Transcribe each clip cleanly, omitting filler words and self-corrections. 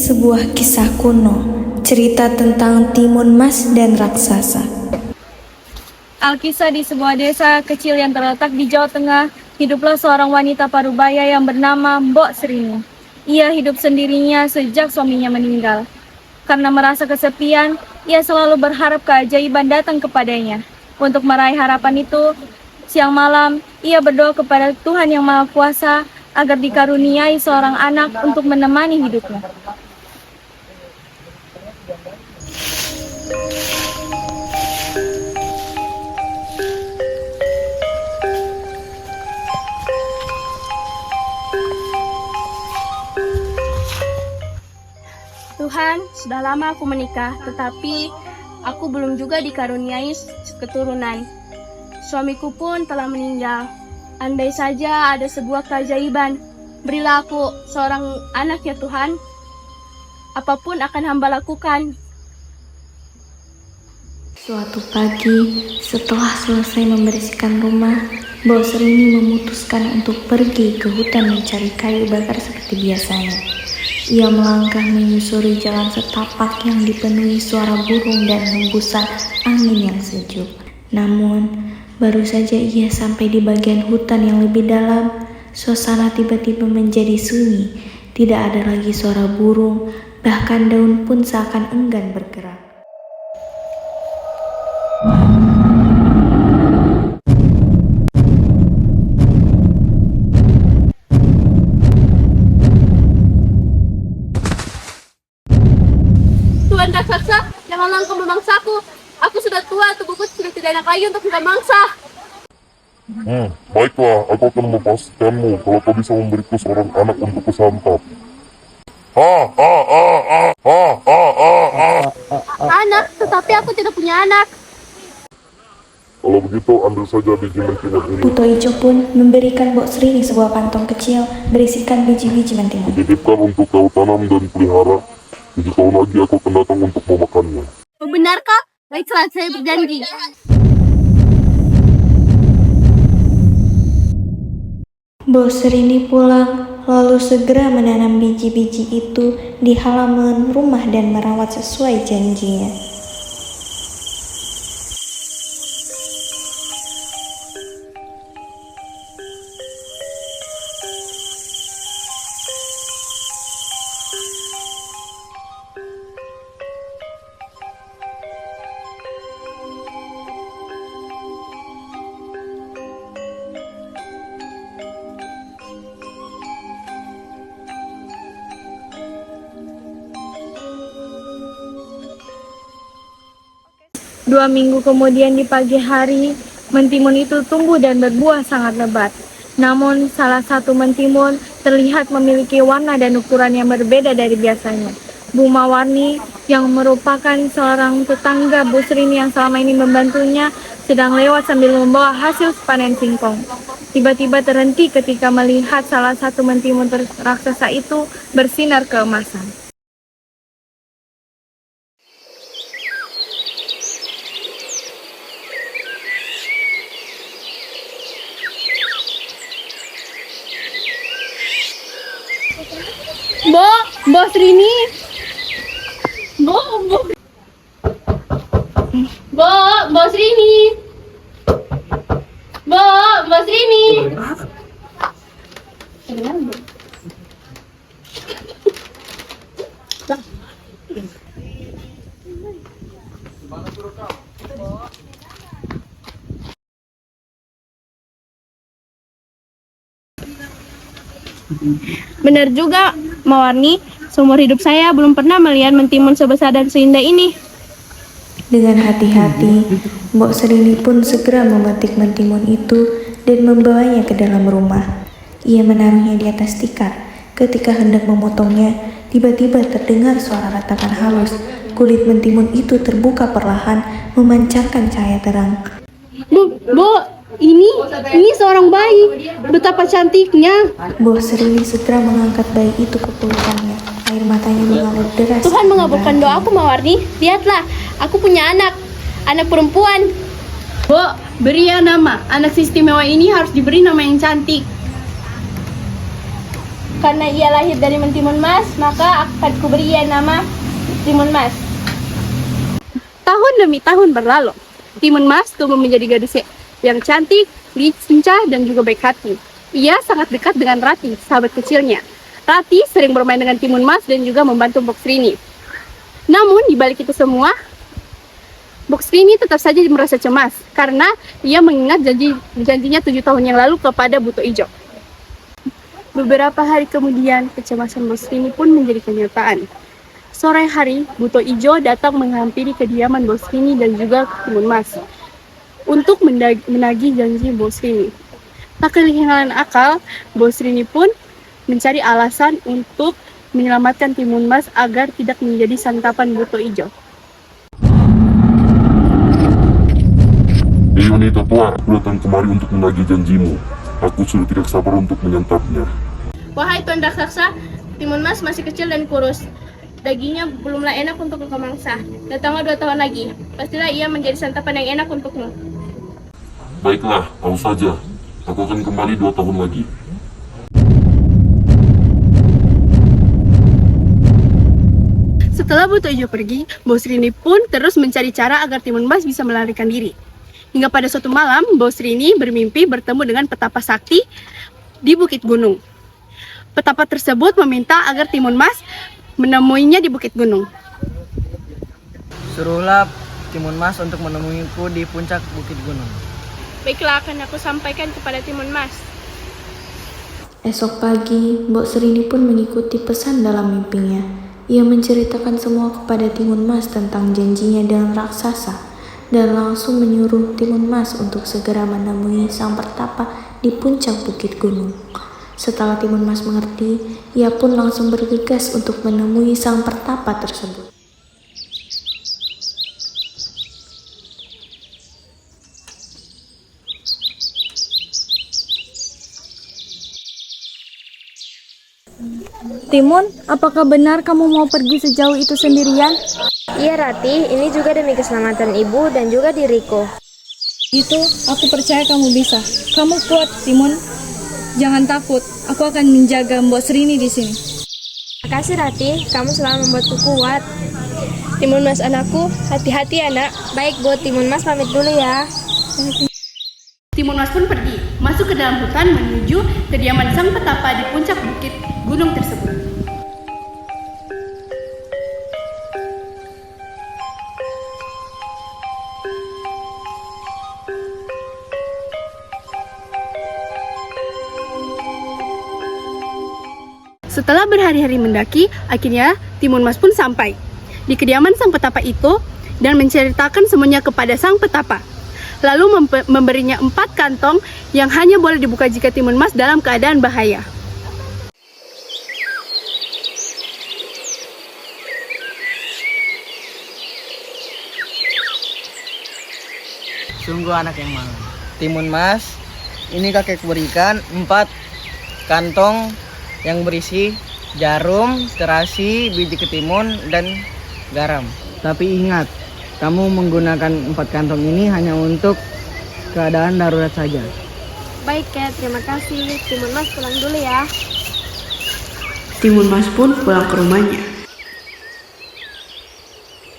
sebuah kisah kuno, cerita tentang timun mas dan raksasa. Alkisah di sebuah desa kecil yang terletak di Jawa Tengah, hiduplah seorang wanita parubaya yang bernama Mbok Srini. Ia hidup sendirinya sejak suaminya meninggal. Karena merasa kesepian, ia selalu berharap keajaiban datang kepadanya. Untuk meraih harapan itu, siang malam ia berdoa kepada Tuhan Yang Maha Kuasa agar dikaruniai seorang anak untuk menemani hidupnya. Tuhan, sudah lama aku menikah, tetapi aku belum juga dikaruniai keturunan. Suamiku pun telah meninggal. Andai saja ada sebuah keajaiban, berilah aku seorang anak ya Tuhan. Apapun akan hamba lakukan. Suatu pagi, setelah selesai membersihkan rumah, Mbok Srini memutuskan untuk pergi ke hutan mencari kayu bakar seperti biasanya. Ia melangkah menyusuri jalan setapak yang dipenuhi suara burung dan hembusan angin yang sejuk. Namun, baru saja ia sampai di bagian hutan yang lebih dalam, suasana tiba-tiba menjadi sunyi. Tidak ada lagi suara burung, bahkan daun pun seakan enggan bergerak. Tuhan raksasa, janganlah engkau memangsaku. Aku sudah tua, tubuhku sudah tidak enak lagi untuk memangsa. Baiklah, aku akan melepaskanmu kalau kau bisa memberiku seorang anak untuk kusantap. Anak, tetapi aku tidak punya anak. Kalau begitu, ambil saja biji mentimun ini. Buto Ijo pun memberikan Mbok Srini sebuah kantong kecil berisikan biji-biji mentimun. Titipkan untuk kau tanam dan pelihara. 7 tahun lagi aku akan datang untuk memakannya. Benarkah? Baiklah, saya berjanji. Mbok Srini pulang, lalu segera menanam biji-biji itu di halaman rumah dan merawat sesuai janjinya. Dua minggu kemudian di pagi hari, mentimun itu tumbuh dan berbuah sangat lebat. Namun salah satu mentimun terlihat memiliki warna dan ukuran yang berbeda dari biasanya. Bu Mawarni yang merupakan seorang tetangga Bu Srini yang selama ini membantunya sedang lewat sambil membawa hasil panen singkong. Tiba-tiba terhenti ketika melihat salah satu mentimun raksasa itu bersinar keemasan. Mbok Srini. Mbok Srini. Mbok Srini. Benar juga, Mawarni. Seumur hidup saya belum pernah melihat mentimun sebesar dan seindah ini. Dengan hati-hati, Mbok Srini pun segera memetik mentimun itu dan membawanya ke dalam rumah. Ia menaruhnya di atas tikar. Ketika hendak memotongnya, tiba-tiba terdengar suara retakan halus. Kulit mentimun itu terbuka perlahan, memancarkan cahaya terang. Ini seorang bayi. Betapa cantiknya. Mbok Srini segera mengangkat bayi itu ke pelukannya. Air matanya mengalir deras. Tuhan mengabulkan doaku, Mawarni. Lihatlah, aku punya anak perempuan. Beri ya nama. Anak istimewa ini harus diberi nama yang cantik. Karena ia lahir dari Mentimun Mas, maka akan kuberi ia nama Timun Mas. Tahun demi tahun berlalu, Timun Mas tumbuh menjadi gadis yang cantik, lincah, dan juga baik hati. Ia sangat dekat dengan Rati, sahabat kecilnya. Rati sering bermain dengan Timun Mas dan juga membantu Box Rini. Namun di balik itu semua, Box Rini tetap saja merasa cemas karena ia mengingat janjinya 7 tahun yang lalu kepada Buto Ijo. Beberapa hari kemudian, kecemasan Box Rini pun menjadi kenyataan. Sore hari, Buto Ijo datang menghampiri kediaman Box Rini dan juga Timun Mas untuk menagih janji Box Rini. Tak kehilangan akal, Box Rini pun mencari alasan untuk menyelamatkan Timun Mas agar tidak menjadi santapan Buto Ijo. Hei wanita tua, aku datang kemari untuk menagih janjimu. Aku sudah tidak sabar untuk menyantapnya. Wahai Tuan Raksasa, Timun Mas masih kecil dan kurus. Dagingnya belumlah enak untuk engkau mangsa. Datanglah 2 tahun lagi. Pastilah ia menjadi santapan yang enak untukmu. Baiklah, tahu saja. Aku akan kembali 2 tahun lagi. Setelah Buto Ijo pergi, Box Rini pun terus mencari cara agar Timun Mas bisa melarikan diri. Hingga pada suatu malam, Box Rini bermimpi bertemu dengan petapa sakti di Bukit Gunung. Petapa tersebut meminta agar Timun Mas menemuinya di Bukit Gunung. Suruhlah Timun Mas untuk menemuiku di puncak Bukit Gunung. Baiklah, akan aku sampaikan kepada Timun Mas. Esok pagi, Box Rini pun mengikuti pesan dalam mimpinya. Ia menceritakan semua kepada Timun Mas tentang janjinya dengan raksasa dan langsung menyuruh Timun Mas untuk segera menemui sang pertapa di puncak Bukit Gunung. Setelah Timun Mas mengerti, ia pun langsung bergegas untuk menemui sang pertapa tersebut. Timun, apakah benar kamu mau pergi sejauh itu sendirian? Iya Rati, ini juga demi keselamatan ibu dan juga diriku. Itu, aku percaya kamu bisa. Kamu kuat, Timun. Jangan takut, aku akan menjaga Mbok Rini di sini. Makasih Rati, kamu selalu membuatku kuat. Timun Mas anakku, hati-hati anak. Baik Bu, Timun Mas pamit dulu ya. Timun Mas pun pergi, masuk ke dalam hutan menuju kediaman sang petapa di puncak Bukit Gunung tersebut. Setelah berhari-hari mendaki, akhirnya Timun Mas pun sampai di kediaman sang petapa itu dan menceritakan semuanya kepada sang petapa. Lalu memberinya 4 kantong yang hanya boleh dibuka jika Timun Mas dalam keadaan bahaya. Sungguh anak yang malang. Timun Mas, ini kakek berikan 4 kantong yang berisi jarum, terasi, biji ketimun, dan garam. Tapi ingat, kamu menggunakan 4 kantong ini hanya untuk keadaan darurat saja. Baik, Kek. Terima kasih. Timun Mas pulang dulu ya. Timun Mas pun pulang ke rumahnya.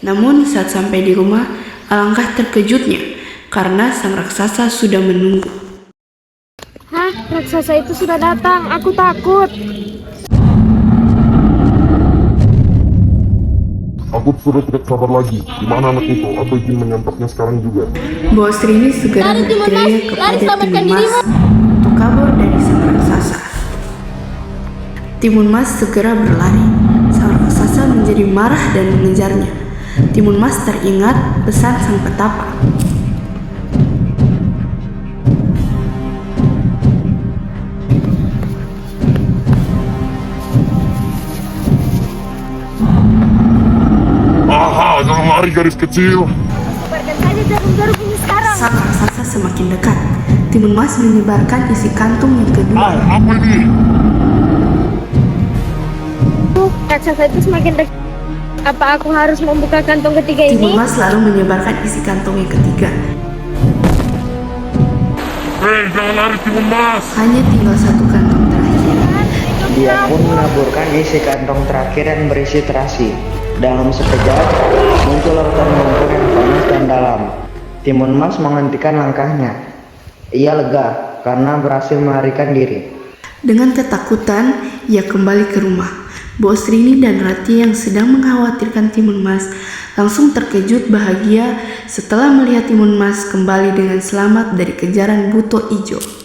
Namun saat sampai di rumah, alangkah terkejutnya karena sang raksasa sudah menunggu. Hah, raksasa itu sudah datang. Aku takut. Aku sudah tidak sabar lagi. Di mana anak itu? Aku ingin menyantapnya sekarang juga. Box Rini segera berteriak kepada Timun Mas untuk kabur dari sang raksasa. Timun Mas segera berlari. Sang raksasa menjadi marah dan mengejarnya. Timun Mas teringat pesan sang petapa. Aha, jangan lari garis kecil. Sebarkan saja jarum-jarum ini sekarang. Sang raksasa semakin dekat. Timun Mas menyebarkan isi kantung yang kedua. Apa ini? Raksasa itu semakin dekat. Apa aku harus membuka kantong ketiga Timun ini? Mas lalu menyebarkan isi kantong yang ketiga. Hei, jangan lari Timun Mas. Hanya tinggal 1 kantong terakhir. Dia pun menaburkan isi kantong terakhir yang berisi terasi. Dalam sekejap, muncul lautan lumpur yang panas dan dalam. Timun Mas menghentikan langkahnya. Ia lega karena berhasil melarikan diri. Dengan ketakutan, ia kembali ke rumah. Bos Rini dan Rati yang sedang mengkhawatirkan Timun Mas langsung terkejut bahagia setelah melihat Timun Mas kembali dengan selamat dari kejaran buto ijo.